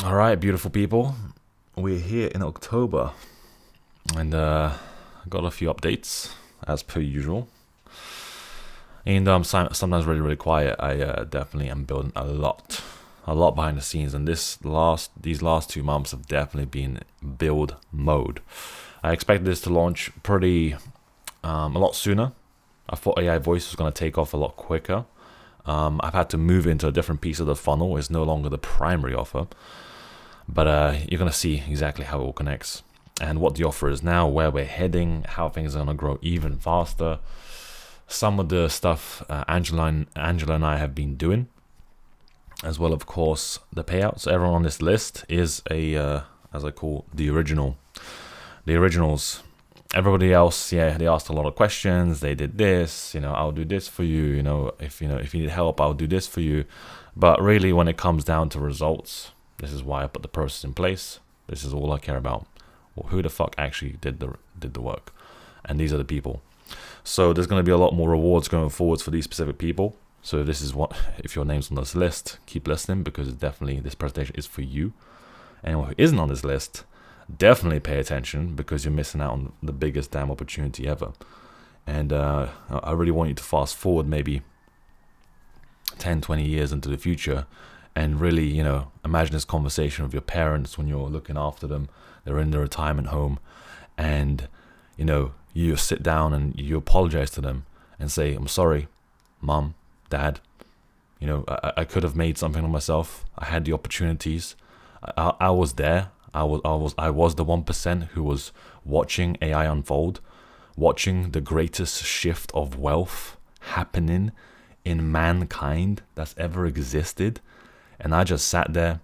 All right, beautiful people. We're here in October, and got a few updates as per usual. And sometimes really quiet. I definitely am building a lot behind the scenes, and these last 2 months have definitely been build mode. I expected this to launch pretty a lot sooner. I thought AI voice was going to take off a lot quicker. I've had to move into a different piece of the funnel. It's no longer the primary offer. But you're going to see exactly how it all connects and what the offer is now, where we're heading, how things are going to grow even faster. Some of the stuff Angela and I have been doing, as well, of course, the payouts. Everyone on this list is as I call, the originals. Everybody else, yeah, they asked a lot of questions. They did this, I'll do this for you. If you need help, I'll do this for you. But really, when it comes down to results, this is why I put the process in place. This is all I care about. Well, who the fuck actually did the work? And these are the people. So there's going to be a lot more rewards going forwards for these specific people. So this is if your name's on this list, keep listening, because definitely this presentation is for you. Anyone who isn't on this list, definitely pay attention, because you're missing out on the biggest damn opportunity ever. And I really want you to fast forward maybe 10, 20 years into the future, and really, imagine this conversation with your parents when you're looking after them. They're in their retirement home, and, you sit down and you apologize to them and say, I'm sorry, mom, dad. I could have made something of myself. I had the opportunities. I was there. I was the 1% who was watching AI unfold, watching the greatest shift of wealth happening in mankind that's ever existed. And I just sat there.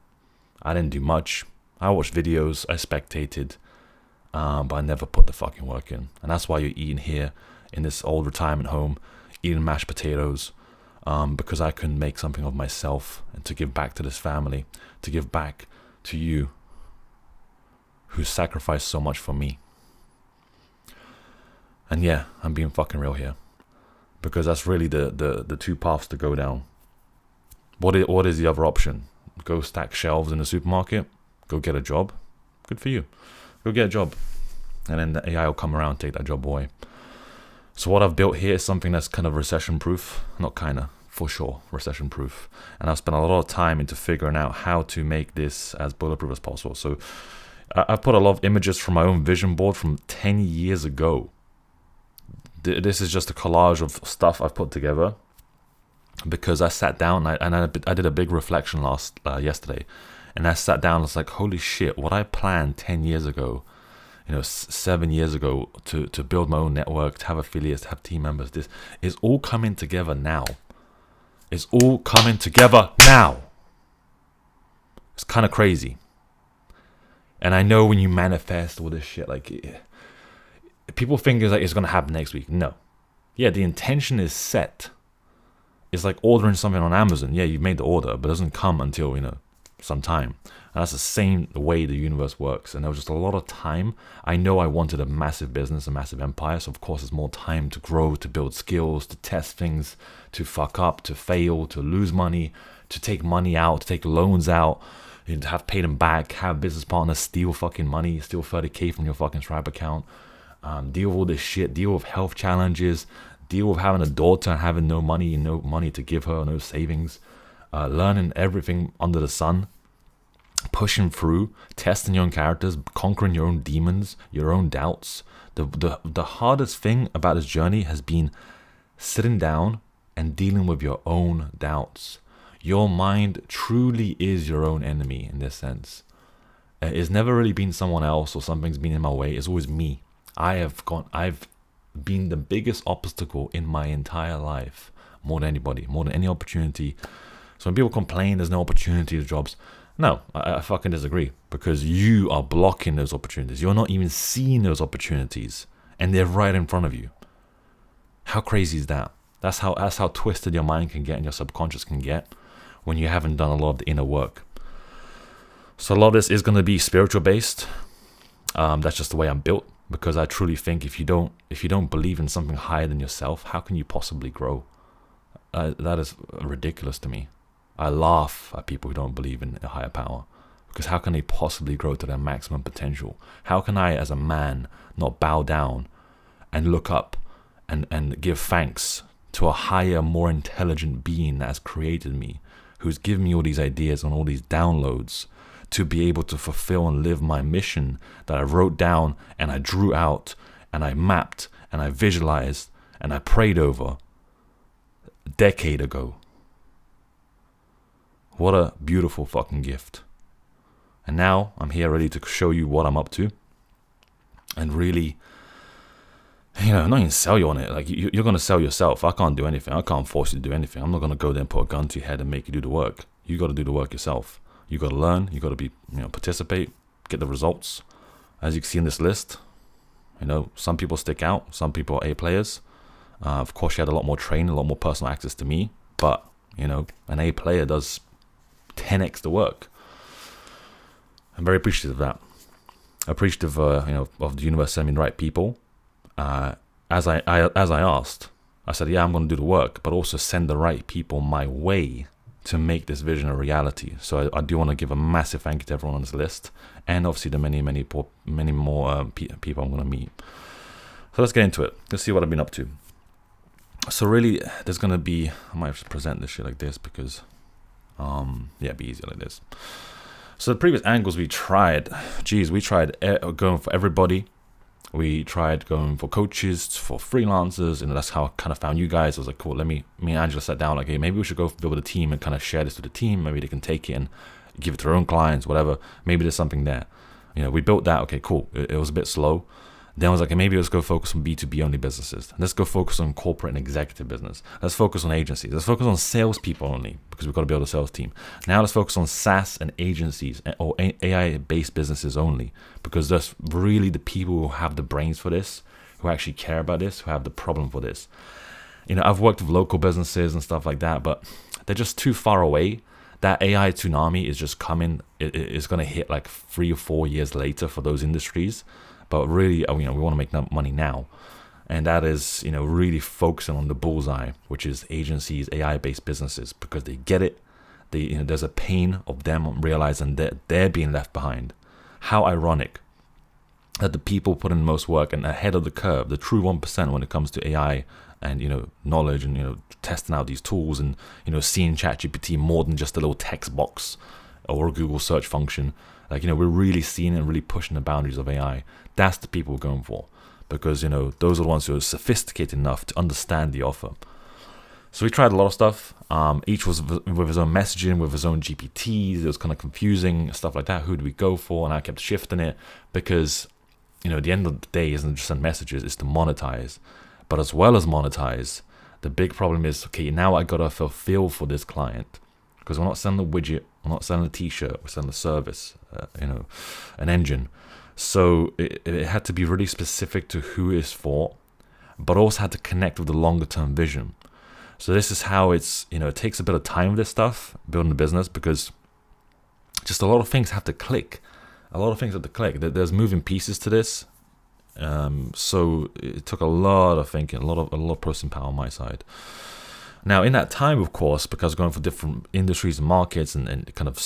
I didn't do much. I watched videos. I spectated. But I never put the fucking work in. And that's why you're eating here in this old retirement home, eating mashed potatoes, because I couldn't make something of myself, and to give back to this family, to give back to you who sacrificed so much for me. And yeah, I'm being fucking real here, because that's really the two paths to go down. What is the other option? Go stack shelves in the supermarket? Go get a job? Good for you. Go get a job. And then the AI will come around and take that job away. So what I've built here is something that's kind of recession-proof. Not kind of, for sure, recession-proof. And I've spent a lot of time into figuring out how to make this as bulletproof as possible. So I've put a lot of images from my own vision board from 10 years ago. This is just a collage of stuff I've put together, because I sat down and I did a big reflection yesterday, and I sat down and was like, holy shit, what I planned 10 years ago, 7 years ago, to build my own network, to have affiliates, to have team members, this is all coming together now. It's all coming together now. It's kind of crazy. And I know when you manifest all this shit, people think it's going to happen next week. No. Yeah, the intention is set. It's like ordering something on Amazon. Yeah, you've made the order, but it doesn't come until, some time. And that's the same way the universe works. And there was just a lot of time. I know I wanted a massive business, a massive empire. So, of course, there's more time to grow, to build skills, to test things, to fuck up, to fail, to lose money, to take money out, to take loans out, to have paid them back, have business partners steal fucking money, steal 30K from your fucking Stripe account, deal with all this shit, deal with health challenges, deal with having a daughter and having no money to give her, no savings, learning everything under the sun, pushing through, testing your own characters, conquering your own demons, your own doubts. The hardest thing about this journey has been sitting down and dealing with your own doubts. Your mind truly is your own enemy in this sense. It's never really been someone else or something's been in my way. It's always me. I've been the biggest obstacle in my entire life, more than anybody, more than any opportunity. So when people complain there's no opportunities, jobs, no, I fucking disagree, because you are blocking those opportunities. You're not even seeing those opportunities, and they're right in front of you. How crazy is that? That's how twisted your mind can get and your subconscious can get when you haven't done a lot of the inner work. So a lot of this is going to be spiritual based. That's just the way I'm built, because I truly think if you don't believe in something higher than yourself, how can you possibly grow? That is ridiculous to me. I laugh at people who don't believe in a higher power, Because how can they possibly grow to their maximum potential? How can I, as a man, not bow down and look up and give thanks to a higher, more intelligent being that has created me, who's given me all these ideas and all these downloads to be able to fulfill and live my mission that I wrote down and I drew out and I mapped and I visualized and I prayed over a decade ago. What a beautiful fucking gift. And now I'm here ready to show you what I'm up to and really, not even sell you on it. Like, you're going to sell yourself. I can't do anything. I can't force you to do anything. I'm not going to go there and put a gun to your head and make you do the work. You got to do the work yourself. You got to learn. You got to be, participate, get the results. As you can see in this list, some people stick out. Some people are A players. Of course, she had a lot more training, a lot more personal access to me. But, an A player does 10x the work. I'm very appreciative of that. Appreciative, of the universe sending the right people. As I asked, I said, yeah, I'm going to do the work, but also send the right people my way to make this vision a reality. So I do want to give a massive thank you to everyone on this list, and obviously the many more people I'm going to meet. So let's get into it. Let's see what I've been up to. So really, there's going to be, I might have to present this shit like this because, it'd be easier like this. So the previous angles we tried going for everybody. We tried going for coaches, for freelancers, and that's how I kind of found you guys. I was like, cool, me and Angela sat down, like, hey, maybe we should go build a team and kind of share this with the team. Maybe they can take it and give it to their own clients, whatever. Maybe there's something there. We built that. Okay, cool. It was a bit slow. Then I was like, maybe let's go focus on B2B only businesses. Let's go focus on corporate and executive business. Let's focus on agencies. Let's focus on salespeople only because we've got to build a sales team. Now let's focus on SaaS and agencies or AI-based businesses only because that's really the people who have the brains for this, who actually care about this, who have the problem for this. I've worked with local businesses and stuff like that, but they're just too far away. That AI tsunami is just coming. It's going to hit like 3 or 4 years later for those industries. But really, we want to make money now. And that is, really focusing on the bullseye, which is agencies, AI-based businesses, because they get it. There's a pain of them realizing that they're being left behind. How ironic that the people put in the most work and ahead of the curve, the true 1% when it comes to AI and, knowledge and, testing out these tools and, seeing ChatGPT more than just a little text box or a Google search function. Like, we're really seeing and really pushing the boundaries of AI. That's the people we're going for because, those are the ones who are sophisticated enough to understand the offer. So we tried a lot of stuff. Each was with his own messaging, with his own GPTs. It was kind of confusing, stuff like that. Who do we go for? And I kept shifting it because, at the end of the day, isn't just send messages, it's to monetize. But as well as monetize, the big problem is, okay, now I got to fulfill for this client. Because we're not selling a widget, we're not selling a t-shirt, we're selling a service, an engine. So it had to be really specific to who it's for, but also had to connect with the longer term vision. So this is how it's, it takes a bit of time with this stuff, building a business, because just a lot of things have to click. There's moving pieces to this. So it took a lot of thinking, a lot of processing power on my side. Now, in that time, of course, because going for different industries and markets and kind of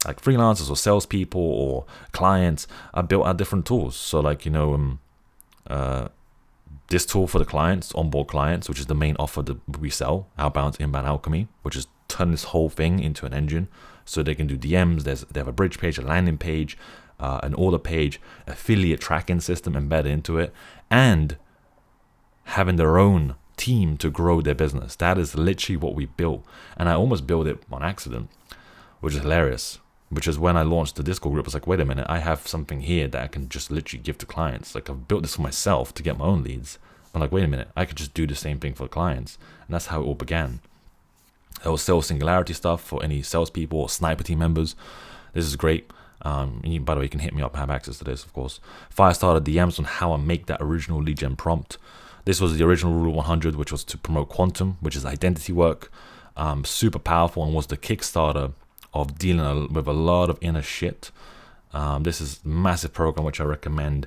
like freelancers or salespeople or clients, I built out different tools. So like, this tool for the clients, onboard clients, which is the main offer that we sell, Outbound Inbound Alchemy, which is turn this whole thing into an engine so they can do DMs. They have a bridge page, a landing page, an order page, affiliate tracking system embedded into it, and having their own team to grow their business. That is literally what we built, and I almost built it on accident, which is hilarious. Which is when I launched the Discord group, I was like, wait a minute, I have something here that I can just literally give to clients. Like, I've built this for myself to get my own leads. I'm like, wait a minute, I could just do the same thing for the clients. And that's how it all began. There was sales singularity stuff for any salespeople or sniper team members. This is great. By the way, you can hit me up, have access to this, of course. Firestarter DMs on how I make that original lead gen prompt. This was the original Rule 100, which was to promote quantum, which is identity work. Super powerful and was the Kickstarter of dealing with a lot of inner shit. This is a massive program which I recommend.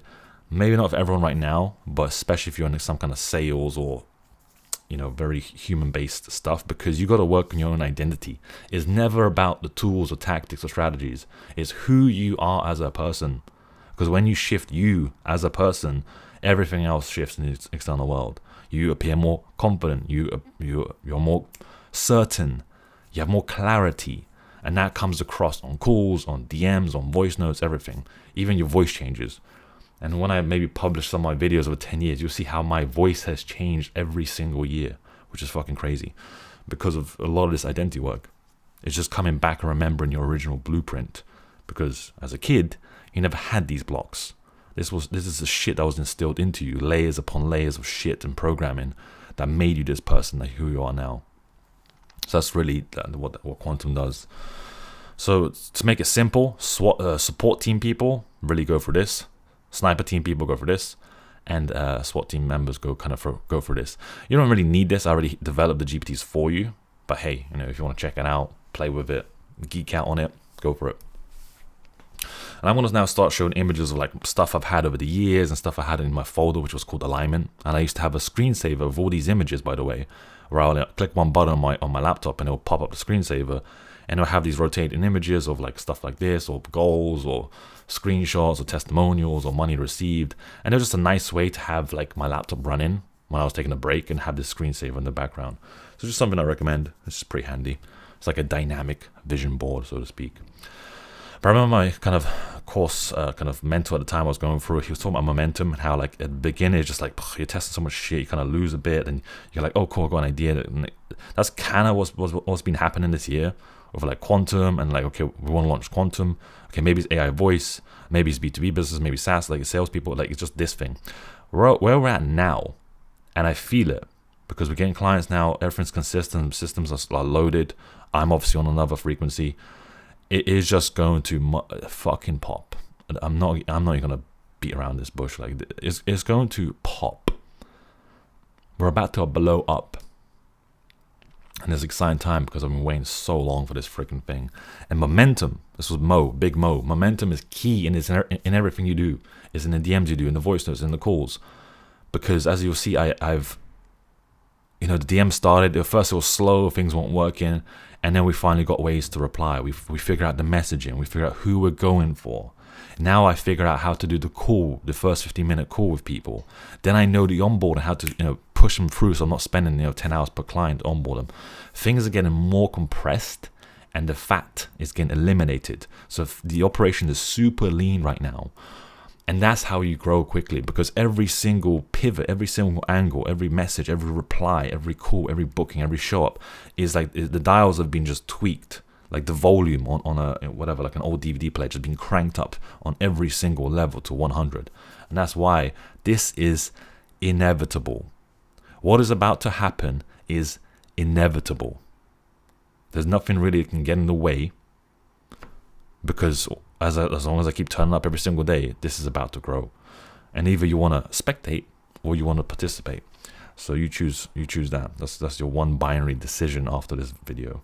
Maybe not for everyone right now, but especially if you're in some kind of sales or very human-based stuff, because you got to work on your own identity. It's never about the tools or tactics or strategies. It's who you are as a person. Because when you shift you as a person, everything else shifts in the external world. You appear more confident. You're more certain. You have more clarity. And that comes across on calls, on DMs, on voice notes, everything. Even your voice changes. And when I maybe publish some of my videos over 10 years, you'll see how my voice has changed every single year, which is fucking crazy because of a lot of this identity work. It's just coming back and remembering your original blueprint, because as a kid, you never had these blocks. This is the shit that was instilled into you, layers upon layers of shit and programming that made you this person, like who you are now. So that's really what Quantum does. So to make it simple, support team people really go for this. Sniper team people go for this, and SWAT team members go for this. You don't really need this. I already developed the GPTs for you, but hey, if you want to check it out, play with it, geek out on it, go for it. And I'm going to now start showing images of like stuff I've had over the years and stuff I had in my folder, which was called alignment. And I used to have a screensaver of all these images, by the way, where I'll click one button on my laptop and it'll pop up the screensaver, and it'll have these rotating images of like stuff like this, or goals, or screenshots, or testimonials, or money received. And it was just a nice way to have like my laptop running when I was taking a break and have this screensaver in the background. So just something I recommend. It's just pretty handy. It's like a dynamic vision board, so to speak. But I remember my kind of course kind of mentor at the time I was going through, he was talking about momentum and how like at the beginning it's just like you're testing so much shit, you kind of lose a bit and you're like, oh cool, I got an idea. And that's kind of what's been happening this year with like Quantum, and like, okay, we want to launch Quantum. Okay, maybe it's AI voice, maybe it's B2B business, maybe SaaS, like salespeople, like it's just this thing. Where we're at now, and I feel it because we're getting clients now, everything's consistent, systems are loaded. I'm obviously on another frequency. It is just going to fucking pop. I'm not even gonna beat around this bush. Like it's going to pop. We're about to blow up, and it's an exciting time because I've been waiting so long for this freaking thing. And momentum. This was Big Mo. Momentum is key, and it's in everything you do. It's in the DMs you do, in the voice notes, in the calls. Because as you'll see, I've the DM started. At first it was slow, things weren't working. And then we finally got ways to reply. We figured out the messaging. We figured out who we're going for. Now I figured out how to do the call, the first 15-minute call with people. Then I know the onboard and how to push them through, so I'm not spending 10 hours per client to onboard them. Things are getting more compressed, and the fat is getting eliminated. So the operation is super lean right now. And that's how you grow quickly, because every single pivot, every single angle, every message, every reply, every call, every booking, every show up is like the dials have been just tweaked. Like the volume on a whatever, like an old DVD player, has been cranked up on every single level to 100. And that's why this is inevitable. What is about to happen is inevitable. There's nothing really that can get in the way, because as long as I keep turning up every single day, this is about to grow. And either you want to spectate or you want to participate. So you choose that. That's your one binary decision after this video.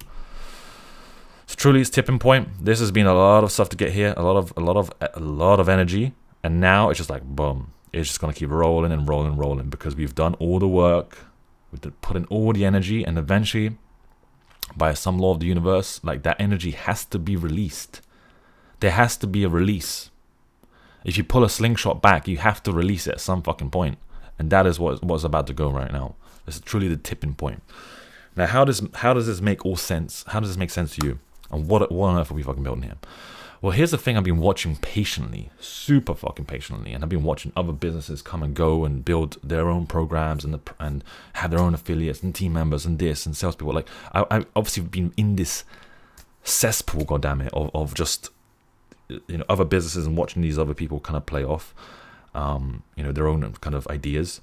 So truly, it's tipping point. This has been a lot of stuff to get here, a lot of energy, and now it's just like boom. It's just gonna keep rolling and rolling because we've done all the work, we've put in all the energy, and eventually, by some law of the universe, like that energy has to be released. There has to be a release. If you pull a slingshot back, you have to release it at some fucking point. And that is what's about to go right now. This is truly the tipping point. Now, how does this make all sense? How does this make sense to you? And what on earth are we fucking building here? Well, here's the thing I've been watching patiently, super fucking patiently. And I've been watching other businesses come and go and build their own programs and have their own affiliates and team members and this and salespeople. Like, I've obviously been in this cesspool, goddammit, of just other businesses and watching these other people kind of play off their own kind of ideas.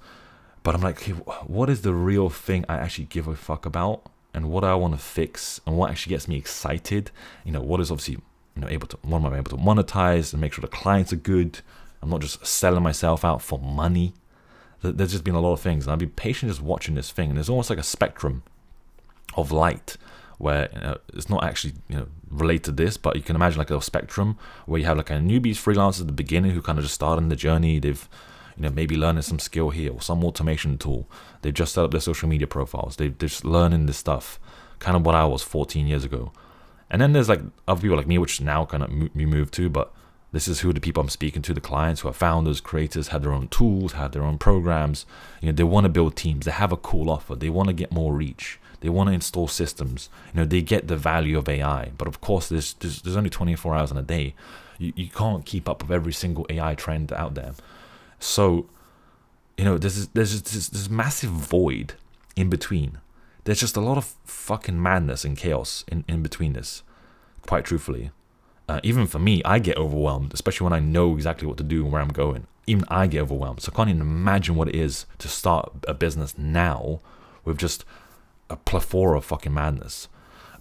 But I'm like, okay, what is the real thing I actually give a fuck about, and what I want to fix, and what actually gets me excited? What is obviously what am I able to monetize and make sure the clients are good? I'm not just selling myself out for money. There's just been a lot of things, and I've been patient just watching this thing, and there's almost like a spectrum of light where it's not actually related to this, but you can imagine like a spectrum where you have like a newbies freelancer at the beginning who kind of just started in the journey. They've maybe learning some skill here or some automation tool. They've just set up their social media profiles. They're just learning this stuff, kind of what I was 14 years ago. And then there's like other people like me, which now kind of we moved to, but this is who the people I'm speaking to, the clients who are founders, creators, have their own tools, have their own programs. They want to build teams. They have a cool offer. They want to get more reach. They want to install systems. They get the value of AI. But of course, there's only 24 hours in a day. You can't keep up with every single AI trend out there. So, there's this massive void in between. There's just a lot of fucking madness and chaos in between this, quite truthfully. Even for me, I get overwhelmed, especially when I know exactly what to do and where I'm going. Even I get overwhelmed. So I can't even imagine what it is to start a business now with just a plethora of fucking madness.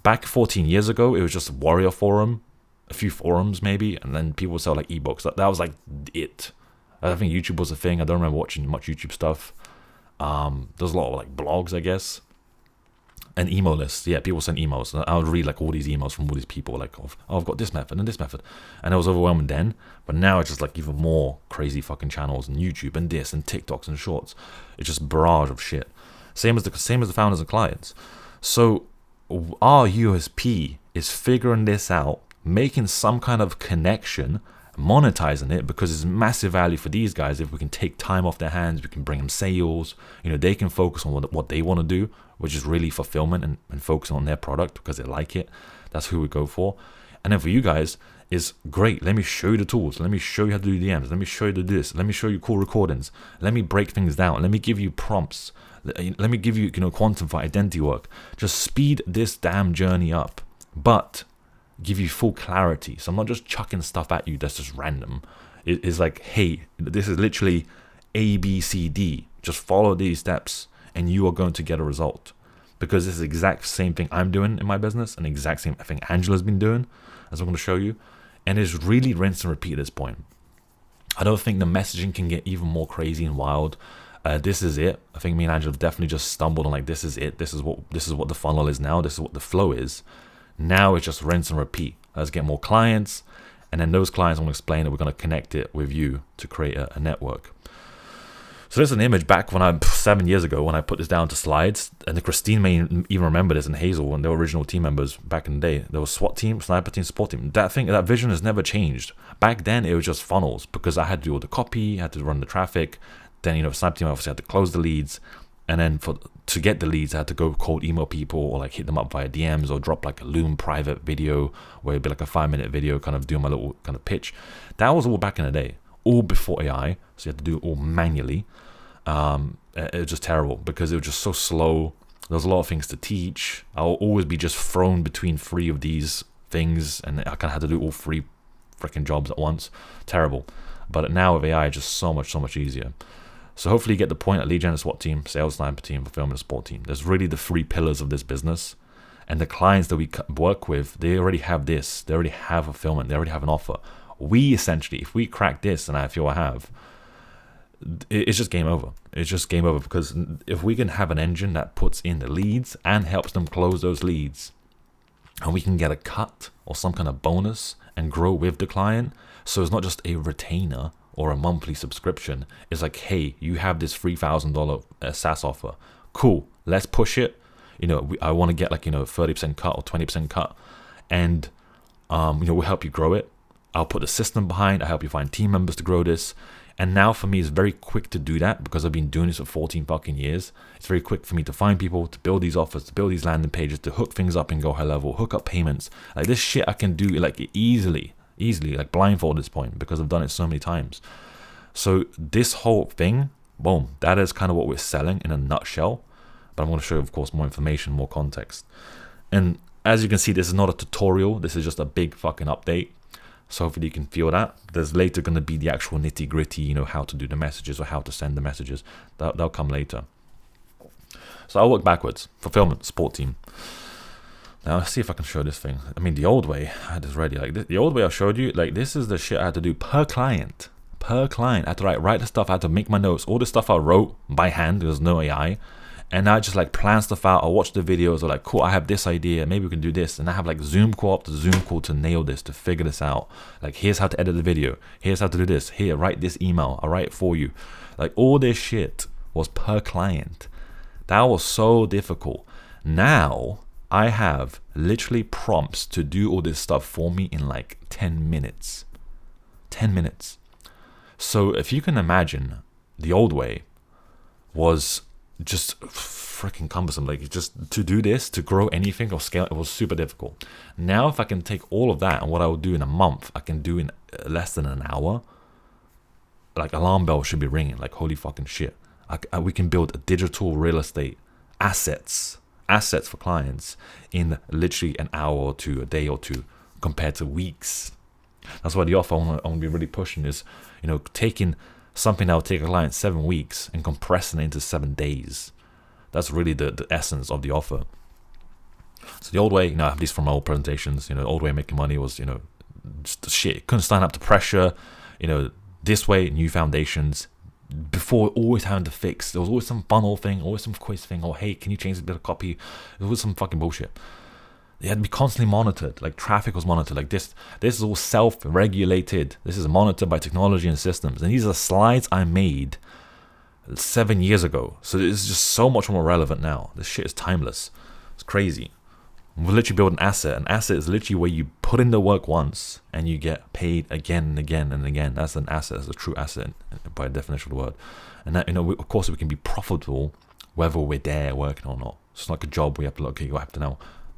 Back 14 years ago, it was just a Warrior Forum, a few forums maybe, and then people would sell like ebooks. That was like it. I think YouTube was a thing. I don't remember watching much YouTube stuff. There's a lot of like blogs, I guess. And email lists. Yeah, people send emails. I would read like all these emails from all these people like, oh, I've got this method and this method. And it was overwhelming then. But now it's just like even more crazy fucking channels and YouTube and this and TikToks and shorts. It's just a barrage of shit. Same as the founders and clients. So our USP is figuring this out, making some kind of connection, monetizing it, because it's massive value for these guys. If we can take time off their hands, we can bring them sales. They can focus on what they want to do, which is really fulfillment and focusing on their product because they like it. That's who we go for. And then for you guys, is great. Let me show you the tools. Let me show you how to do DMs. Let me show you to do this. Let me show you cool recordings. Let me break things down. Let me give you prompts. Let me give you, quantum for identity work. Just speed this damn journey up, but give you full clarity. So I'm not just chucking stuff at you that's just random. It's like, hey, this is literally A, B, C, D. Just follow these steps and you are going to get a result. Because it's the exact same thing I'm doing in my business and the exact same thing Angela's been doing, as I'm going to show you. And it's really rinse and repeat at this point. I don't think the messaging can get even more crazy and wild. This is it. I think me and Angela have definitely just stumbled on like, this is it. This is what the funnel is now. This is what the flow is. Now it's just rinse and repeat. Let's get more clients. And then those clients, I'm going to explain that we're going to connect it with you to create a network. So there's an image back when 7 years ago when I put this down to slides, and Christine may even remember this, and Hazel, and they were original team members back in the day. There was SWAT team, sniper team, support team. That vision has never changed. Back then it was just funnels because I had to do all the copy, had to run the traffic. Then sniper team obviously had to close the leads, and then to get the leads I had to go cold email people or like hit them up via DMs or drop like a Loom private video where it'd be like a 5-minute video, kind of doing my little kind of pitch. That was all back in the day, all before AI. So you had to do it all manually. It was just terrible because it was just so slow. There was a lot of things to teach. I'll always be just thrown between 3 of these things, and I kind of had to do all 3 freaking jobs at once. Terrible. But now with AI, it's just so much easier. So hopefully you get the point. At lead gen, SWAT team, sales, sniper team, fulfillment, and support team. There's really the 3 pillars of this business. And the clients that we work with, they already have this. They already have fulfillment. They already have an offer. We essentially, if we crack this, and I feel I have, it's just game over. It's just game over, because if we can have an engine that puts in the leads and helps them close those leads, and we can get a cut or some kind of bonus and grow with the client, so it's not just a retainer or a monthly subscription. It's like, hey, you have this $3,000 SaaS offer. Cool, let's push it. I want to get like 30% cut or 20% cut, and we'll help you grow it. I'll put the system behind. I'll help you find team members to grow this. And now for me, it's very quick to do that because I've been doing this for 14 fucking years. It's very quick for me to find people, to build these offers, to build these landing pages, to hook things up and go high level, hook up payments. Like this shit I can do like easily, like blindfold at this point because I've done it so many times. So this whole thing, boom, that is kind of what we're selling in a nutshell. But I'm going to show you, of course, more information, more context. And as you can see, this is not a tutorial. This is just a big fucking update. So hopefully you can feel that. There's later going to be the actual nitty gritty, how to do the messages or how to send the messages. That'll come later. So I'll work backwards. Fulfillment, support team. Now let's see if I can show this thing. I mean, the old way, I had this ready. Like this, the old way I showed you, like this is the shit I had to do per client. I had to write the stuff. I had to make my notes. All the stuff I wrote by hand. There was no AI. And I just like plan stuff out. I watch the videos. I'm like, cool, I have this idea. Maybe we can do this. And I have like Zoom call after Zoom call to nail this, to figure this out. Like, here's how to edit the video. Here's how to do this. Here, write this email. I'll write it for you. Like, all this shit was per client. That was so difficult. Now I have literally prompts to do all this stuff for me in like 10 minutes. 10 minutes. So if you can imagine, the old way was just freaking cumbersome. Like, just to do this, to grow anything or scale, it was super difficult. Now if I can take all of that and what I would do in a month, I can do in less than an hour. Like, alarm bell should be ringing. Like, holy fucking shit. We can build digital real estate assets for clients in literally an hour or two, a day or two, compared to weeks. That's why the offer I want to be really pushing is, taking something that will take a client 7 weeks and compressing it into 7 days. That's really the essence of the offer. So the old way, I have these from my old presentations, the old way of making money was, just shit. Couldn't stand up to pressure, this way, new foundations. Before, always having to fix. There was always some funnel thing, always some quiz thing, or hey, can you change a bit of copy? It was some fucking bullshit. They had to be constantly monitored. Like, traffic was monitored. Like, this is all self-regulated. This is monitored by technology and systems. And these are slides I made 7 years ago. So it's just so much more relevant now. This shit is timeless. It's crazy. We literally build an asset. An asset is literally where you put in the work once and you get paid again and again and again. That's an asset. That's a true asset by definition of the word. And that, of course, we can be profitable whether we're there working or not. It's like a job. We have to look. Okay, I have to now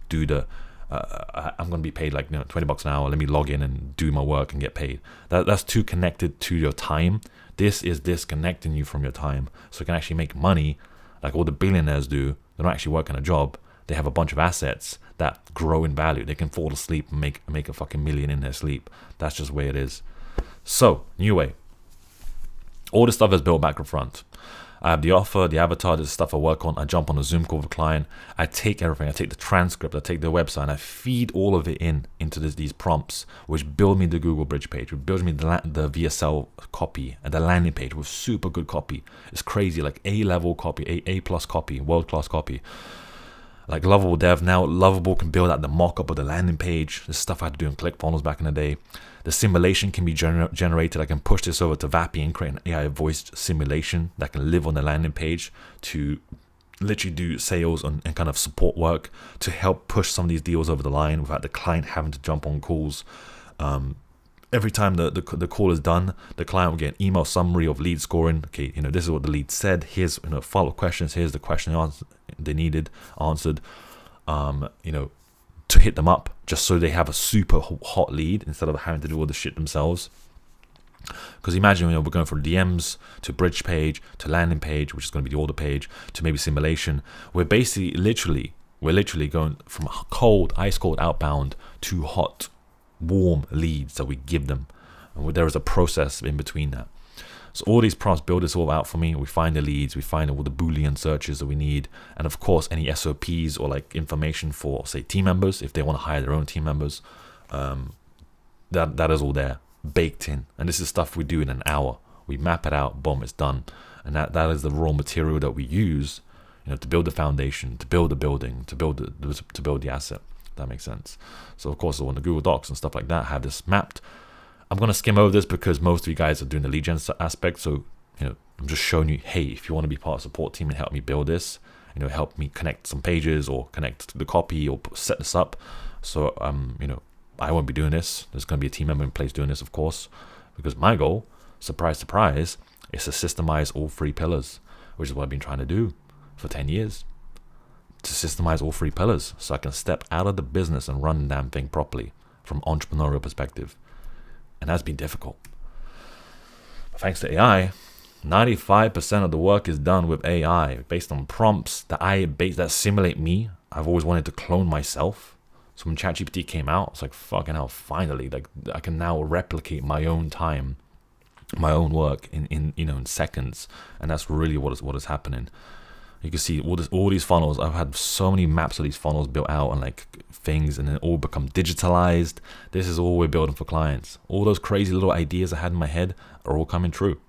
do the. I'm going to be paid like $20 an hour. Let me log in and do my work and get paid. That's too connected to your time. This is disconnecting you from your time, so you can actually make money, like all the billionaires do. They don't actually work in a job. They have a bunch of assets that grow in value. They can fall asleep and make a fucking million in their sleep. That's just the way it is. So, new way. All this stuff is built back and front. I have the offer, the avatar, this stuff I work on. I jump on a Zoom call with a client. I take everything. I take the transcript. I take their website. And I feed all of it into these prompts, which build me the Google Bridge page, which builds me the VSL copy and the landing page with super good copy. It's crazy, like A-level copy, A+ copy, world-class copy. Like Lovable Dev, now Lovable can build out the mock-up of the landing page. This stuff I had to do in ClickFunnels back in the day. The simulation can be generated. I can push this over to Vappy and create an AI voiced simulation that can live on the landing page to literally do sales and kind of support work to help push some of these deals over the line without the client having to jump on calls. Every time the call is done, the client will get an email summary of lead scoring. Okay, this is what the lead said. Here's follow-up questions. Here's the question they needed answered. To hit them up just so they have a super hot lead instead of having to do all the shit themselves. Because imagine we're going from DMs to bridge page to landing page, which is going to be the order page, to maybe simulation. We're literally going from ice cold outbound to hot, warm leads that we give them, and there is a process in between that. So all these prompts build this all out for me. We find the leads, we find all the Boolean searches that we need, and of course any SOPs or like information for, say, team members if they want to hire their own team members. That is all there, baked in, and this is stuff we do in an hour. We map it out, boom, it's done, and that is the raw material that we use, to build the foundation, to build the building, to build the asset. That makes sense. So of course, on the Google Docs and stuff like that, have this mapped. I'm going to skim over this because most of you guys are doing the lead gen aspect. So, I'm just showing you, hey, if you want to be part of the support team and help me build this, help me connect some pages or connect to the copy or set this up. So, I won't be doing this. There's going to be a team member in place doing this, of course, because my goal, surprise, surprise, is to systemize all 3 pillars, which is what I've been trying to do for 10 years. To systemize all 3 pillars so I can step out of the business and run the damn thing properly from entrepreneurial perspective. And that's been difficult. But thanks to AI, 95% of the work is done with AI based on prompts that simulate me. I've always wanted to clone myself. So when ChatGPT came out, it's like, fucking hell, finally, like I can now replicate my own time, my own work in seconds. And that's really what is happening. You can see all these funnels. I've had so many maps of these funnels built out and like things, and then all become digitalized. This is all we're building for clients. All those crazy little ideas I had in my head are all coming true.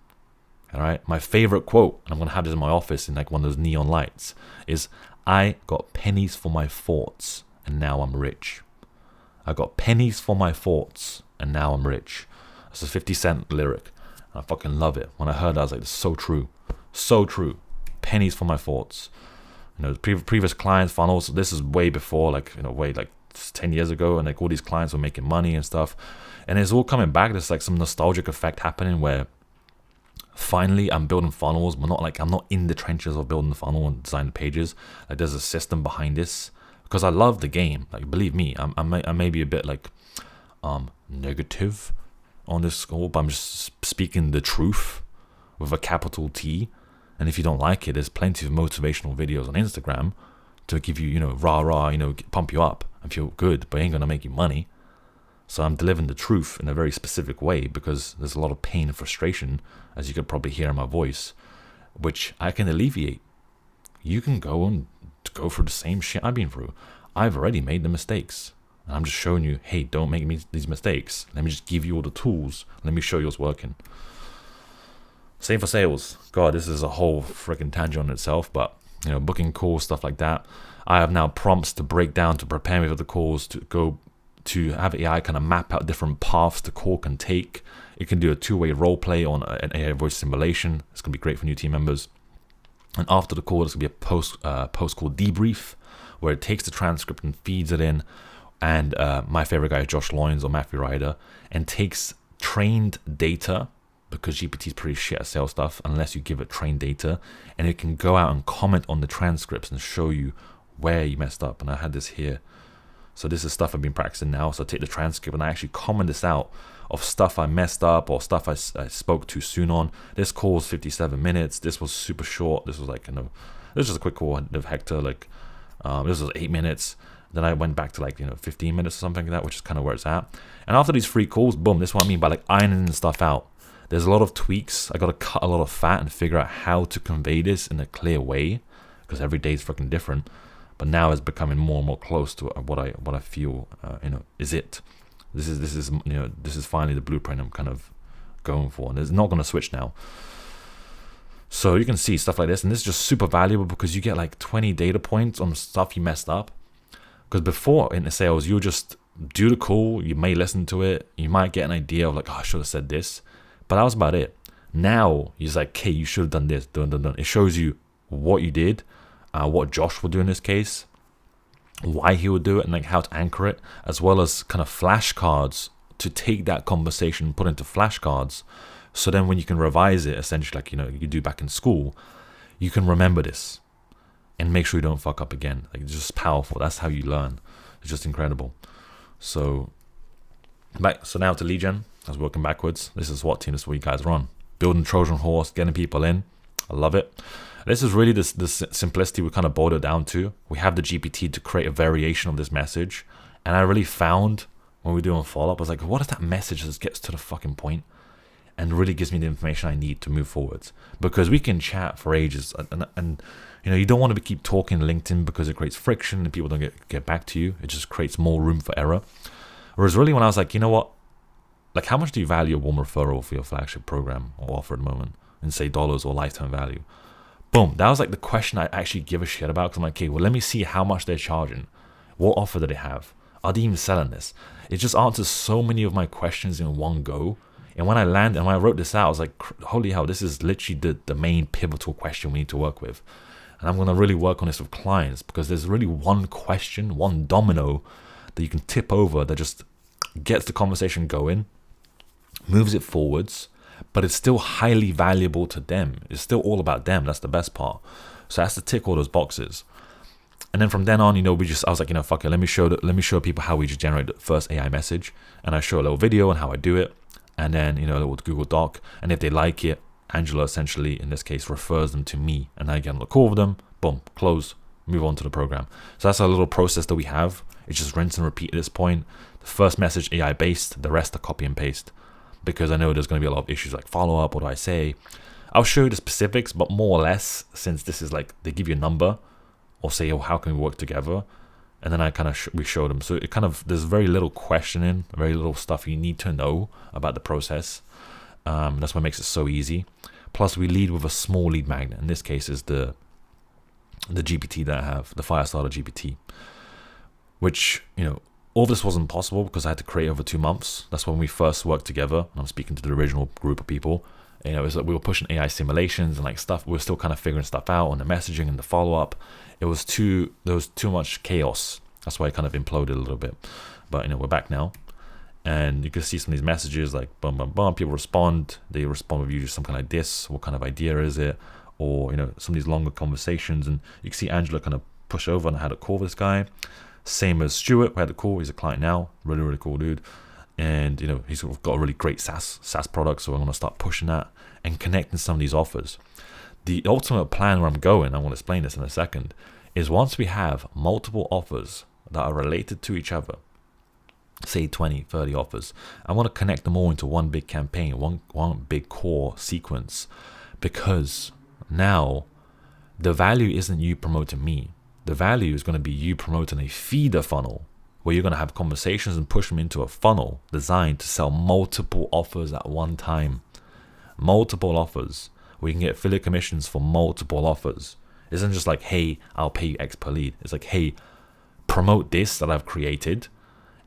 All right. My favorite quote, and I'm going to have this in my office in like one of those neon lights, is I got pennies for my thoughts and now I'm rich. I got pennies for my thoughts and now I'm rich. That's a 50 Cent lyric. I fucking love it. When I heard that, I was like, it's so true. So true. Pennies for my thoughts. You know, previous clients, funnels, this is way before, like, you know, way like 10 years ago, and like all these clients were making money and stuff. And it's all coming back. There's like some nostalgic effect happening where finally I'm building funnels, but not like I'm not in the trenches of building the funnel and design the pages. Like there's a system behind this because I love the game. Like believe me, I may be a bit like negative on this score, but I'm just speaking the truth with a capital T. And if you don't like it, there's plenty of motivational videos on Instagram to give you, you know, rah, you know, pump you up and feel good, but it ain't gonna make you money. So I'm delivering the truth in a very specific way because there's a lot of pain and frustration, as you could probably hear in my voice, which I can alleviate. You can go through the same shit I've been through. I've already made the mistakes. And I'm just showing you, hey, don't make these mistakes. Let me just give you all the tools. Let me show you what's working. Same for sales. God, this is a whole freaking tangent on itself, but you know, booking calls, stuff like that. I have now prompts to break down, to prepare me for the calls, to have AI kind of map out different paths the call can take. It can do a two-way role play on an AI voice simulation. It's going to be great for new team members. And after the call, there's going to be a post-call debrief where it takes the transcript and feeds it in. And my favorite guy is Josh Loynes or Matthew Ryder, and takes trained data, because GPT is pretty shit at sales stuff unless you give it trained data, and it can go out and comment on the transcripts and show you where you messed up. And I had this here. So this is stuff I've been practicing now. So I take the transcript and I actually comment this out of stuff I messed up or stuff I spoke too soon on. This call was 57 minutes. This was super short. This was like, you know, this was just a quick call with Hector. Like, this was 8 minutes. Then I went back to like, you know, 15 minutes or something like that, which is kind of where it's at. And after these 3 calls, boom, this is what I mean by like ironing stuff out. There's a lot of tweaks. I got to cut a lot of fat and figure out how to convey this in a clear way, because every day is freaking different. But now it's becoming more and more close to what I feel, you know, is it. This is you know, this is finally the blueprint I'm kind of going for, and it's not going to switch now. So you can see stuff like this, and this is just super valuable because you get like 20 data points on stuff you messed up. Because before in the sales, you just do the call, you may listen to it, you might get an idea of like, oh, I should have said this, but that was about it. Now he's like, okay, you should have done this, done. It shows you what you did, what Josh would do in this case, why he would do it, and like how to anchor it, as well as kind of flashcards to take that conversation and put into flashcards. So then when you can revise it, essentially like, you know, you do back in school, you can remember this and make sure you don't fuck up again. Like, it's just powerful. That's how you learn. It's just incredible. So now to lead gen, as we're working backwards. This is what team, this is what you guys are on. Building Trojan horse, getting people in. I love it. This is really the simplicity we kind of boiled it down to. We have the GPT to create a variation of this message. And I really found when we were doing follow-up, I was like, what is that message that gets to the fucking point and really gives me the information I need to move forwards? Because we can chat for ages, and you know, you don't want to keep talking LinkedIn because it creates friction and people don't get back to you. It just creates more room for error. Whereas really when I was like, you know what, like how much do you value a warm referral for your flagship program or offer at the moment, in say dollars or lifetime value? Boom, that was like the question I actually give a shit about, because I'm like, okay, well, let me see how much they're charging. What offer do they have? Are they even selling this? It just answers so many of my questions in one go. And when I landed and when I wrote this out, I was like, holy hell, this is literally the main pivotal question we need to work with. And I'm going to really work on this with clients, because there's really one question, one domino that you can tip over that just gets the conversation going, moves it forwards, but it's still highly valuable to them. It's still all about them. That's the best part. So it has to tick all those boxes. And then from then on, you know, I was like, you know, fuck it. Let me show people how we just generate the first AI message. And I show a little video on how I do it. And then, you know, a little Google Doc. And if they like it, Angela essentially, in this case, refers them to me. And I get on the call with them. Boom, close, move on to the program. So that's a little process that we have. It's just rinse and repeat at this point. The first message AI based, the rest are copy and paste. Because I know there's going to be a lot of issues like follow-up, what do I say? I'll show you the specifics, but more or less, since this is like, they give you a number, or say, oh, how can we work together? And then I kind of, we show them. So it kind of, there's very little questioning, very little stuff you need to know about the process. That's what makes it so easy. Plus, we lead with a small lead magnet. In this case, is the GPT that I have, the Firestarter GPT, which, all this wasn't possible because I had to create over 2 months. That's when we first worked together. And I'm speaking to the original group of people. It was like we were pushing AI simulations and like stuff. We were still kind of figuring stuff out on the messaging and the follow-up. There was too much chaos. That's why it kind of imploded a little bit. But, we're back now. And you can see some of these messages like bum, bum, bum. People respond. They respond with usually something like this. What kind of idea is it? Or, some of these longer conversations. And you can see Angela kind of push over and I had a call with this guy. Same as Stuart, we had a call. He's a client now. Really, really cool dude. And, he's sort of got a really great SaaS product. So I'm going to start pushing that and connecting some of these offers. The ultimate plan where I'm going, I want to explain this in a second, is once we have multiple offers that are related to each other, say 20, 30 offers, I want to connect them all into one big campaign, one big core sequence, because now the value isn't you promoting me. The value is going to be you promoting a feeder funnel where you're going to have conversations and push them into a funnel designed to sell multiple offers at one time. Multiple offers. We can get affiliate commissions for multiple offers. It isn't just like, hey, I'll pay you X per lead. It's like, hey, promote this that I've created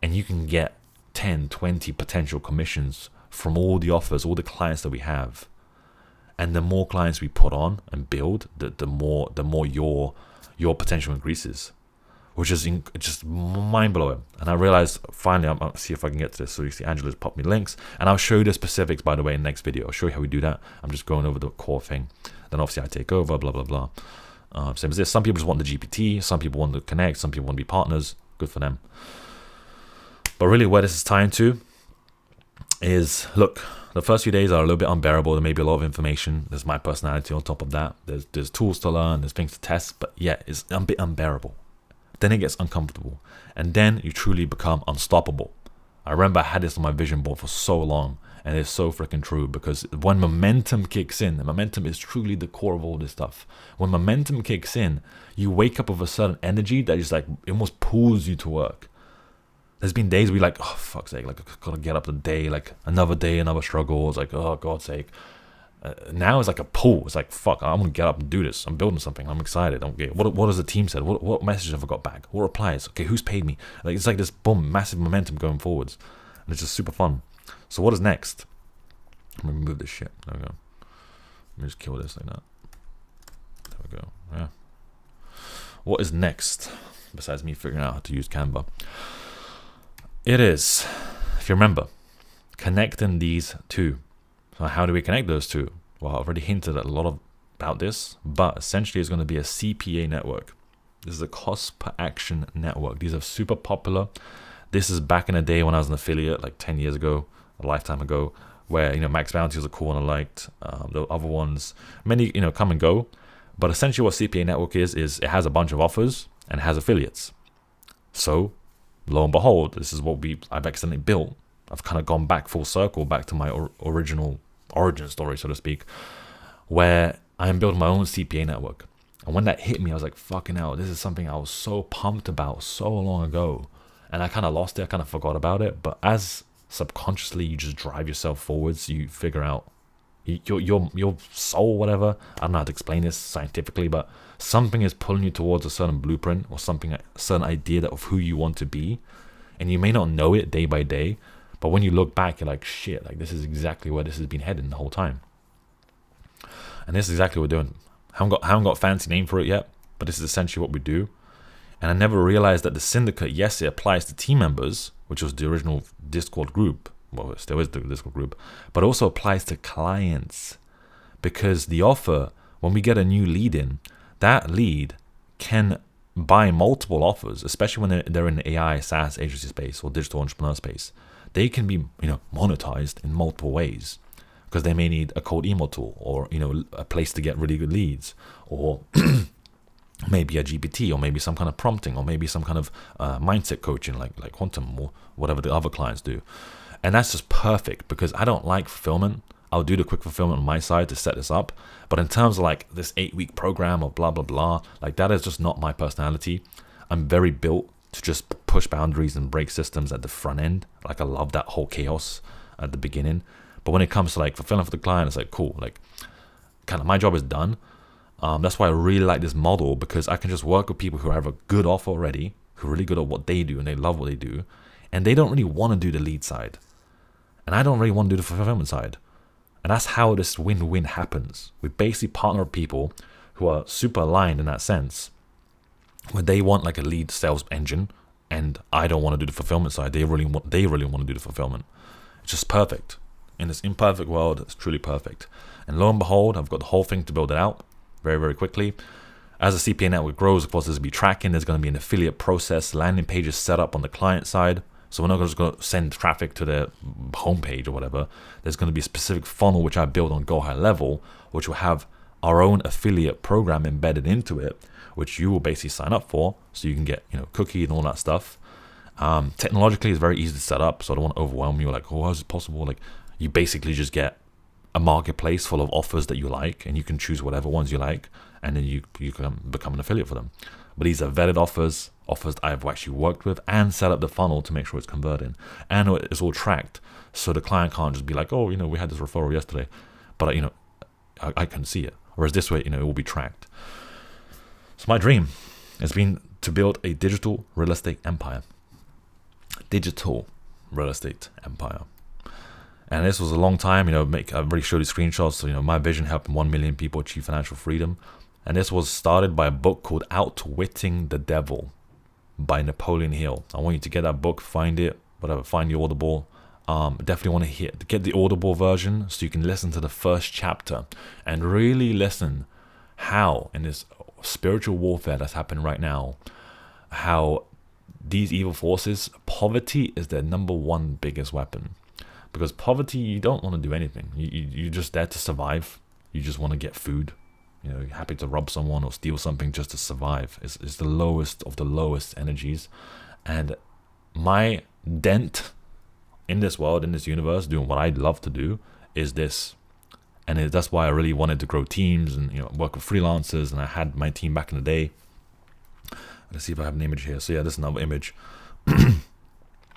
and you can get 10, 20 potential commissions from all the offers, all the clients that we have. And the more clients we put on and build, the more your potential increases, which is just mind-blowing. And I realized, finally, I'll see if I can get to this. So you see Angela's popped me links. And I'll show you the specifics, by the way, in the next video. I'll show you how we do that. I'm just going over the core thing. Then obviously I take over, blah, blah, blah. Same as this. Some people just want the GPT. Some people want to connect. Some people want to be partners. Good for them. But really where this is tying to is, look, the first few days are a little bit unbearable. There may be a lot of information. There's my personality on top of that. There's tools to learn. There's things to test. But yeah, it's a bit unbearable. Then it gets uncomfortable. And then you truly become unstoppable. I remember I had this on my vision board for so long. And it's so freaking true, because when momentum kicks in, and momentum is truly the core of all this stuff. When momentum kicks in, you wake up with a certain energy that is like, it almost pulls you to work. There's been days where you're like, oh, fuck's sake, like, I gotta get up today, like, another day, another struggle. It's like, oh, God's sake. Now it's like a pull. It's like, fuck, I'm gonna get up and do this. I'm building something. I'm excited. What has the team said? What messages have I got back? What replies? Okay, who's paid me? Like, it's like this, boom, massive momentum going forwards. And it's just super fun. So what is next? I'm gonna remove this shit. There we go. Let me just kill this like that. There we go. Yeah. What is next? Besides me figuring out how to use Canva. It is, if you remember, connecting these two. So how do we connect those two? Well, I've already hinted at a lot about this, but essentially it's going to be a CPA network. This is a cost per action network. These are super popular. This is back in the day when I was an affiliate, like 10 years ago, a lifetime ago, where, Max Bounty was a cool one I liked. The other ones, many, come and go. But essentially what CPA network is it has a bunch of offers and it has affiliates. So, lo and behold, this is what I've accidentally built. I've kind of gone back full circle, back to my original origin story, so to speak, where I am building my own CPA network. And when that hit me, I was like, fucking hell, this is something I was so pumped about so long ago. And I kind of lost it. I kind of forgot about it. But as subconsciously you just drive yourself forwards, you figure out your soul, whatever. I don't know how to explain this scientifically, but something is pulling you towards a certain blueprint or something, a certain idea of who you want to be. And you may not know it day by day, but when you look back, you're like, shit, like this is exactly where this has been heading the whole time. And this is exactly what we're doing. I haven't got a fancy name for it yet, but this is essentially what we do. And I never realized that the syndicate, yes, it applies to team members, which was the original Discord group. Well, it still is the Discord group, but it also applies to clients, because the offer, when we get a new lead in, that lead can buy multiple offers, especially when they're in the AI, SaaS, agency space or digital entrepreneur space. They can be, monetized in multiple ways, because they may need a cold email tool, or, a place to get really good leads, or maybe a GPT, or maybe some kind of prompting, or maybe some kind of mindset coaching like Quantum or whatever the other clients do. And that's just perfect, because I don't like fulfillment. I'll do the quick fulfillment on my side to set this up. But in terms of like this 8-week program or blah, blah, blah, like that is just not my personality. I'm very built to just push boundaries and break systems at the front end. Like I love that whole chaos at the beginning. But when it comes to like fulfilling for the client, it's like, cool. Like kind of my job is done. That's why I really like this model, because I can just work with people who have a good offer already, who are really good at what they do and they love what they do, and they don't really want to do the lead side, and I don't really want to do the fulfillment side. And that's how this win-win happens. We basically partner with people who are super aligned in that sense, where they want like a lead sales engine, and I don't want to do the fulfillment side. They really want to do the fulfillment. It's just perfect. In this imperfect world, it's truly perfect. And lo and behold, I've got the whole thing to build it out very, very quickly. As the CPA network grows, of course, there's going to be tracking. There's going to be an affiliate process, landing pages set up on the client side. So we're not just going to send traffic to their homepage or whatever. There's going to be a specific funnel which I build on Go High Level, which will have our own affiliate program embedded into it, which you will basically sign up for, so you can get cookie and all that stuff. Technologically, it's very easy to set up, so I don't want to overwhelm you. Like, how is it possible? Like, you basically just get a marketplace full of offers that you like, and you can choose whatever ones you like, and then you can become an affiliate for them. But these are vetted offers that I've actually worked with and set up the funnel to make sure it's converting, and it's all tracked, so the client can't just be like, oh, we had this referral yesterday, but I can see it. Whereas this way, it will be tracked. So my dream has been to build a digital real estate empire. And this was a long time, I've already showed you screenshots. So, my vision helping 1 million people achieve financial freedom. And this was started by a book called Outwitting the Devil by Napoleon Hill. I want you to get that book, find it, whatever, find the Audible. Definitely want to get the Audible version so you can listen to the first chapter and really listen how, in this spiritual warfare that's happening right now, how these evil forces, poverty is their number one biggest weapon. Because poverty, you don't want to do anything. You're just there to survive. You just want to get food. You're happy to rob someone or steal something just to survive. It's the lowest of the lowest energies. And my dent in this world, in this universe, doing what I love to do, is this. And that's why I really wanted to grow teams and work with freelancers. And I had my team back in the day. Let's see if I have an image here. So yeah, this is another image.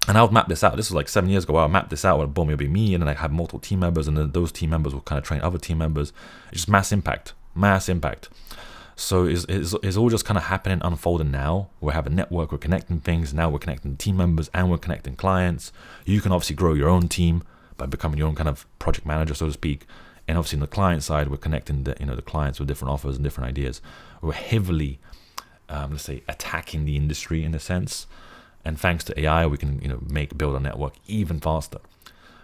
And I would map this out. This was like 7 years ago. I mapped this out. Where boom, it'll be me, and then I have multiple team members, and then those team members will kind of train other team members. It's just mass impact. So it's all just kind of happening, unfolding now. We have a network. We're connecting things. Now we're connecting team members and we're connecting clients. You can obviously grow your own team by becoming your own kind of project manager, so to speak. And obviously on the client side, we're connecting the clients with different offers and different ideas. We're heavily, let's say, attacking the industry in a sense. And thanks to AI, we can build a network even faster.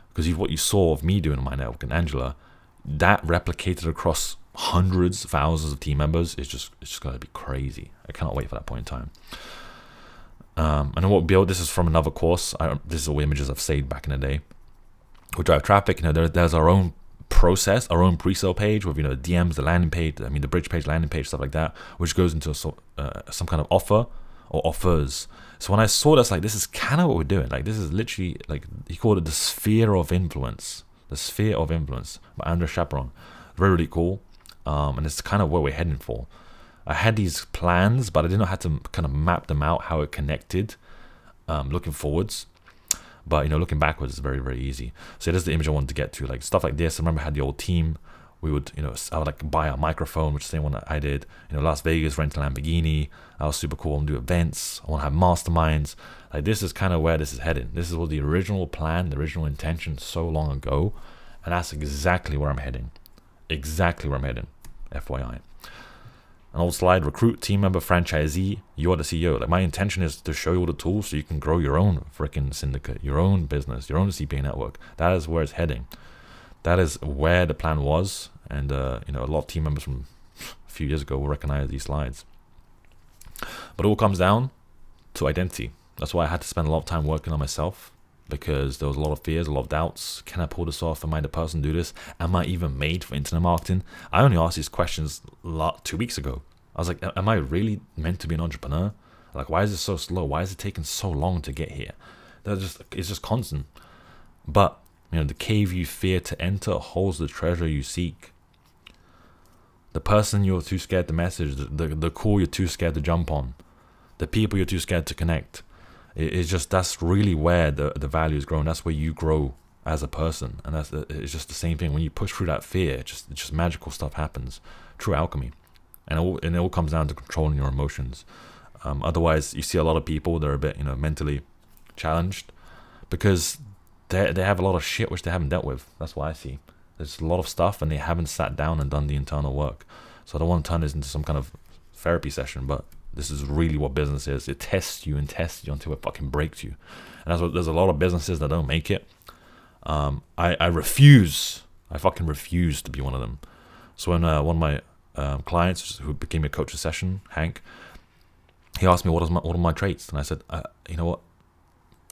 Because what you saw of me doing in my network and Angela, that replicated across hundreds, thousands of team members, it's just going to be crazy. I cannot wait for that point in time. And what we build, this is from another course. This is all images I've saved back in the day. We drive traffic. There's our own process, our own pre-sale page with DMs, the landing page, the bridge page, landing page, stuff like that, which goes into some kind of offer or offers. So when I saw this, this is kind of what we're doing. This is literally, he called it the sphere of influence. The sphere of influence by Andres Chaperon. Very, really cool. And it's kind of where we're heading for. I had these plans, but I didn't know how to kind of map them out, how it connected, looking forwards. But, looking backwards is very, very easy. So this is the image I wanted to get to. Stuff like this. I remember I had the old team. We would, I would buy a microphone, which is the same one that I did. Las Vegas, rent a Lamborghini. That was super cool. I want to do events. I want to have masterminds. This is kind of where this is heading. This is what the original plan, the original intention so long ago. And that's exactly where I'm heading. FYI. An old slide, recruit, team member, franchisee. You are the CEO. My intention is to show you all the tools so you can grow your own freaking syndicate, your own business, your own CPA network. That is where it's heading. That is where the plan was. And, a lot of team members from a few years ago will recognize these slides. But it all comes down to identity. That's why I had to spend a lot of time working on myself, because there was a lot of fears, a lot of doubts. Can I pull this off? Am I the person to do this? Am I even made for internet marketing? I only asked these questions 2 weeks ago. I was like, am I really meant to be an entrepreneur? Why is it so slow? Why is it taking so long to get here? It's just constant. But, the cave you fear to enter holds the treasure you seek. The person you're too scared to message, the call you're too scared to jump on, the people you're too scared to connect. It's just, that's really where the value is grown. That's where you grow as a person. And it's just the same thing. When you push through that fear, just magical stuff happens. True alchemy. And it all comes down to controlling your emotions. Otherwise, you see a lot of people that are a bit, mentally challenged because they have a lot of shit which they haven't dealt with. That's what I see. There's a lot of stuff and they haven't sat down and done the internal work. So I don't want to turn this into some kind of therapy session, but this is really what business is. It tests you and tests you until it fucking breaks you. And that's what there's a lot of businesses that don't make it. I refuse. I fucking refuse to be one of them. So when one of my clients who became a coach a session, Hank, he asked me what are my traits, and I said, you know what?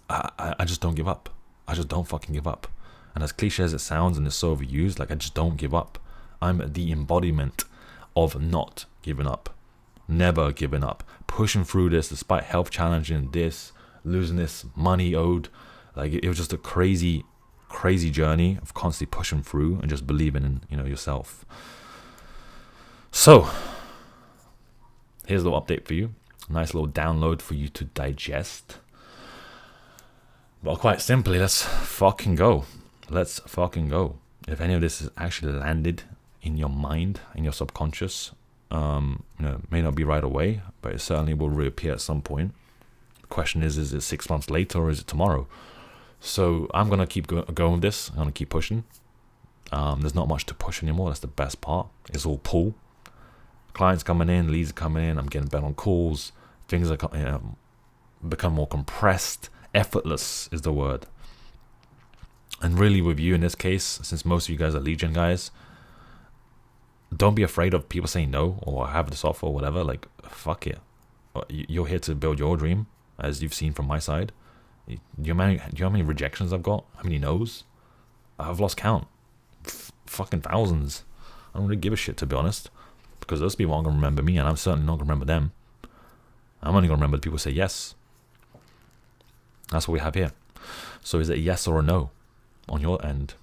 I just don't give up. I just don't fucking give up. And as cliche as it sounds and it's so overused, like I just don't give up. I'm the embodiment of not giving up. Never giving up. Pushing through this despite health challenging this, losing this money owed. Like it was just a crazy journey of constantly pushing through and just believing in yourself. So here's a little update for you. Nice little download for you to digest. Well, quite simply, let's fucking go. Let's fucking go. If any of this has actually landed in your mind, in your subconscious, it may not be right away, but it certainly will reappear at some point. The question is it 6 months later or is it tomorrow? So I'm going to keep going with this. I'm going to keep pushing. There's not much to push anymore. That's the best part. It's all pull. Clients coming in, leads are coming in. I'm getting better on calls. Things are become more compressed. Effortless is the word. And really with you in this case, since most of you guys are lead gen guys, don't be afraid of people saying no or have this offer or whatever. Like, fuck it. You're here to build your dream, as you've seen from my side. Do you know how many rejections I've got? How many no's? I've lost count. Fucking thousands. I don't really give a shit, to be honest. Because those people aren't going to remember me, and I'm certainly not going to remember them. I'm only going to remember the people who say yes. That's what we have here. So is it a yes or a no on your end?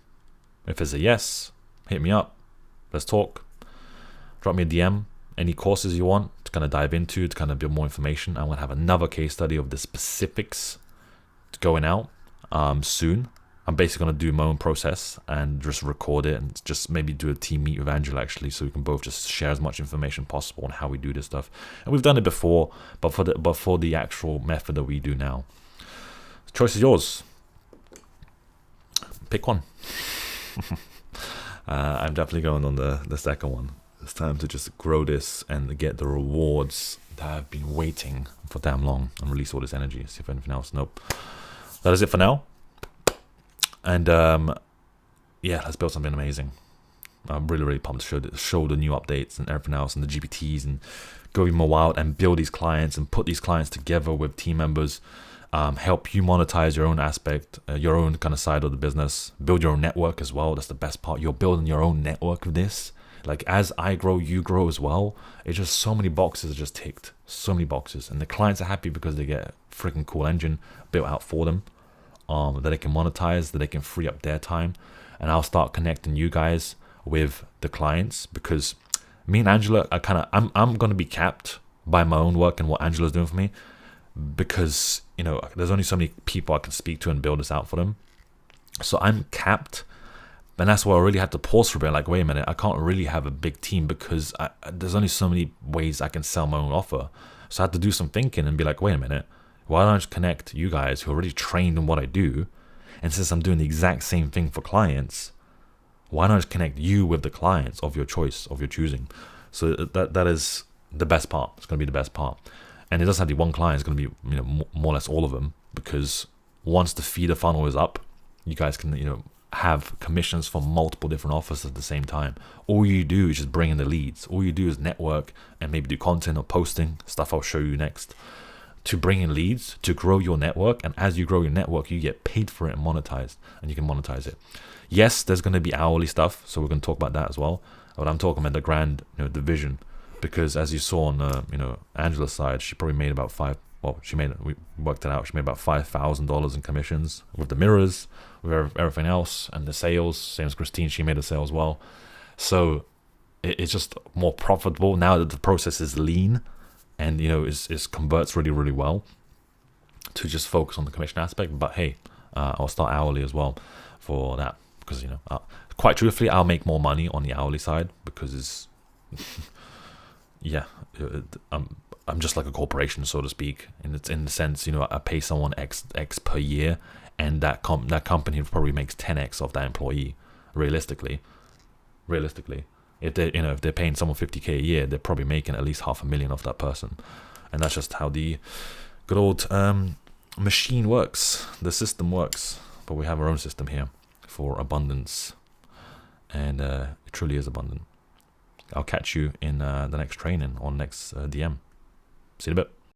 If it's a yes, hit me up. Let's talk. Drop me a DM. Any courses you want to kind of dive into, to kind of build more information. I'm going to have another case study of the specifics going out soon. I'm basically going to do my own process and just record it and just maybe do a team meet with Angela actually, so we can both just share as much information possible on how we do this stuff. And we've done it before, but for the actual method that we do now. The choice is yours. Pick one. I'm definitely going on the second one. It's time to just grow this and get the rewards that I've been waiting for damn long and release all this energy. See if anything else. Nope. That is it for now. And let's build something amazing. I'm really pumped to show the new updates and everything else and the GPTs and go even more wild and build these clients and put these clients together with team members. Help you monetize your own aspect, your own kind of side of the business. Build your own network as well. That's the best part. You're building your own network with this. Like as I grow, you grow as well. It's just so many boxes are just ticked. So many boxes. And the clients are happy because they get a freaking cool engine built out for them. That they can monetize, that they can free up their time. And I'll start connecting you guys with the clients, because me and Angela are I'm going to be capped by my own work and what Angela's doing for me, because there's only so many people I can speak to and build this out for them. So I'm capped, and that's why I really had to pause for a bit. Like, wait a minute, I can't really have a big team because there's only so many ways I can sell my own offer. So I had to do some thinking and be like, wait a minute, why don't I just connect you guys who are already trained in what I do? And since I'm doing the exact same thing for clients, why not just connect you with the clients of your choice, of your choosing? So that is the best part. It's going to be the best part. And it doesn't have to be one client. It's going to be more or less all of them, because once the feeder funnel is up, you guys can have commissions for multiple different offers at the same time. All you do is just bring in the leads. All you do is network and maybe do content or posting stuff I'll show you next to bring in leads, to grow your network. And as you grow your network, you get paid for it and monetized, and you can monetize it. Yes, there's going to be hourly stuff, so we're going to talk about that as well. But I'm talking about the grand division, because as you saw on Angela's side, she probably made about we worked it out, she made about $5,000 in commissions with the mirrors, with everything else, and the sales. Same as Christine, she made a sale as well. So it's just more profitable now that the process is lean and is converts really, really well, to just focus on the commission aspect. But hey, I'll start hourly as well. for that, because quite truthfully, I'll make more money on the hourly side because it's yeah, I'm just like a corporation, so to speak, and it's in the sense, I pay someone X per year, and that company probably makes 10x of that employee. Realistically, if they're paying someone 50k a year, they're probably making at least 500,000 off that person, and that's just how the good old machine works, the system works. But we have our own system here for abundance, and it truly is abundant. I'll catch you in the next training or next DM. See you in a bit.